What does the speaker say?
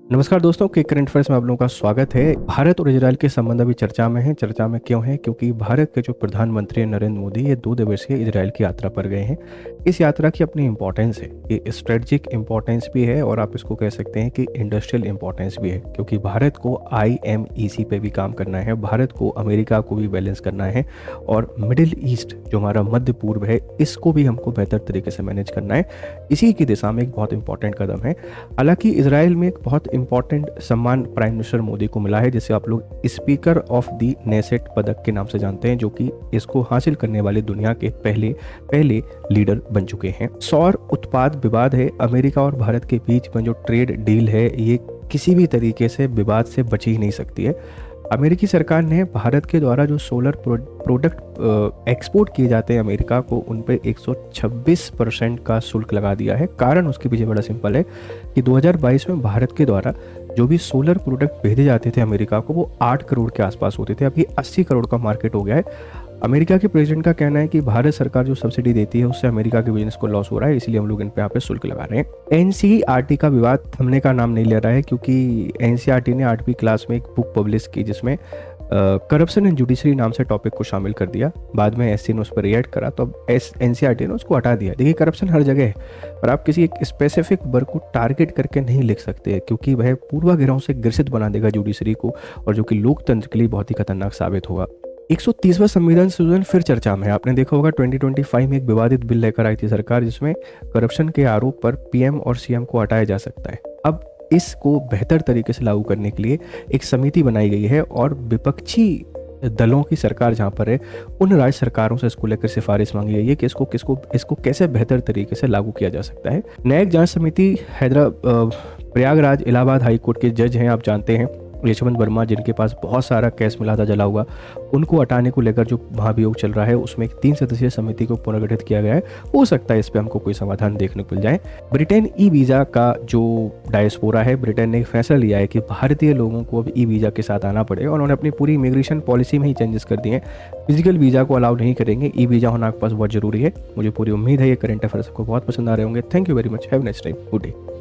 नमस्कार दोस्तों, के करंट अफेयर्स में आप लोगों का स्वागत है। भारत और इजरायल के संबंध अभी चर्चा में है। चर्चा में क्यों है? क्योंकि भारत के जो प्रधानमंत्री हैं नरेंद्र मोदी, ये 2 दिवसीय इजरायल की यात्रा पर गए हैं। इस यात्रा की अपनी इंपॉर्टेंस है, ये स्ट्रेटजिक इंपॉर्टेंस भी है और आप इसको कह सकते हैं कि इंडस्ट्रियल इंपॉर्टेंस भी है, क्योंकि भारत को IMEC पे भी काम करना है, भारत को अमेरिका को भी बैलेंस करना है और मिडिल ईस्ट जो हमारा मध्य पूर्व है इसको भी हमको बेहतर तरीके से मैनेज करना है। इसी की दिशा में एक बहुत इंपॉर्टेंट कदम है। हालांकि इसराइल में एक बहुत इंपॉर्टेंट सम्मान प्राइम मिनिस्टर मोदी को मिला है, जिसे आप लोग स्पीकर ऑफ द नेसेट पदक के नाम से जानते हैं, जो कि इसको हासिल करने वाले दुनिया के पहले लीडर बन चुके हैं। सौर उत्पाद विवाद है, अमेरिका और भारत के बीच में जो ट्रेड डील है ये किसी भी तरीके से विवाद से बची ही नहीं सकती है। अमेरिकी सरकार ने भारत के द्वारा जो सोलर प्रोडक्ट एक्सपोर्ट किए जाते हैं अमेरिका को, उन पे 126% का शुल्क लगा दिया है। कारण उसके पीछे बड़ा सिंपल है कि 2022 में भारत के द्वारा जो भी सोलर प्रोडक्ट भेजे जाते थे अमेरिका को, वो 8 करोड़ के आसपास होते थे। अभी 80 करोड़ का मार्केट हो गया है। अमेरिका के प्रेसिडेंट का कहना है कि भारत सरकार जो सब्सिडी देती है उससे अमेरिका के बिजनेस को लॉस हो रहा है, इसलिए हम लोग इन पे यहाँ पे शुल्क लगा रहे हैं। NCERT का विवाद थमने का नाम नहीं ले रहा है, क्योंकि NCERT ने 8वीं क्लास में एक बुक पब्लिश की जिसमें करप्शन एंड जुडिशरी नाम से टॉपिक को शामिल कर दिया। बाद में SC ने उस पर रिएक्ट करा तो अब NCERT ने उसको हटा दिया। देखिए, करप्शन हर जगह है और आप किसी एक स्पेसिफिक वर्ग को टारगेट करके नहीं लिख सकते, क्योंकि वह पूर्वाग्रहों से ग्रसित बना देगा जुडिशरी को, और जो कि लोकतंत्र के लिए बहुत ही खतरनाक साबित होगा। 130वां संविधान संशोधन फिर चर्चा में है। आपने देखा होगा 2025 में एक विवादित बिल लेकर आई थी सरकार, जिसमें करप्शन के आरोप पर PM और CM को हटाया जा सकता है। अब इसको बेहतर तरीके से लागू करने के लिए एक समिति बनाई गई है और विपक्षी दलों की सरकार जहां पर है, उन राज्य सरकारों से इसको लेकर सिफारिश मांगी गई है कि इसको कैसे बेहतर तरीके से लागू किया जा सकता है। न्यायिक जांच समिति प्रयागराज इलाहाबाद हाई कोर्ट के जज हैं, आप जानते हैं यशवंत वर्मा, जिनके पास बहुत सारा केस मिला था जला हुआ, उनको हटाने को लेकर जो महाभियोग चल रहा है उसमें एक 3 सदस्यीय समिति को पुनर्गठित किया गया है। हो सकता है इस पे हमको कोई समाधान देखने को मिल जाए। ब्रिटेन E-वीज़ा का जो डायस्पोरा है, ब्रिटेन ने एक फैसला लिया है कि भारतीय लोगों को अब E-वीज़ा के साथ आना पड़ेगा। उन्होंने अपनी पूरी इमिग्रेशन पॉलिसी में ही चेंजेस कर दिए हैं। फिजिकल वीज़ा को अलाउ नहीं करेंगे, E-वीज़ा होना आपके पास बहुत जरूरी है। मुझे पूरी उम्मीद है ये करंट अफेयर्स आपको बहुत पसंद आ रहे होंगे। Thank you very much, have a nice time, good day.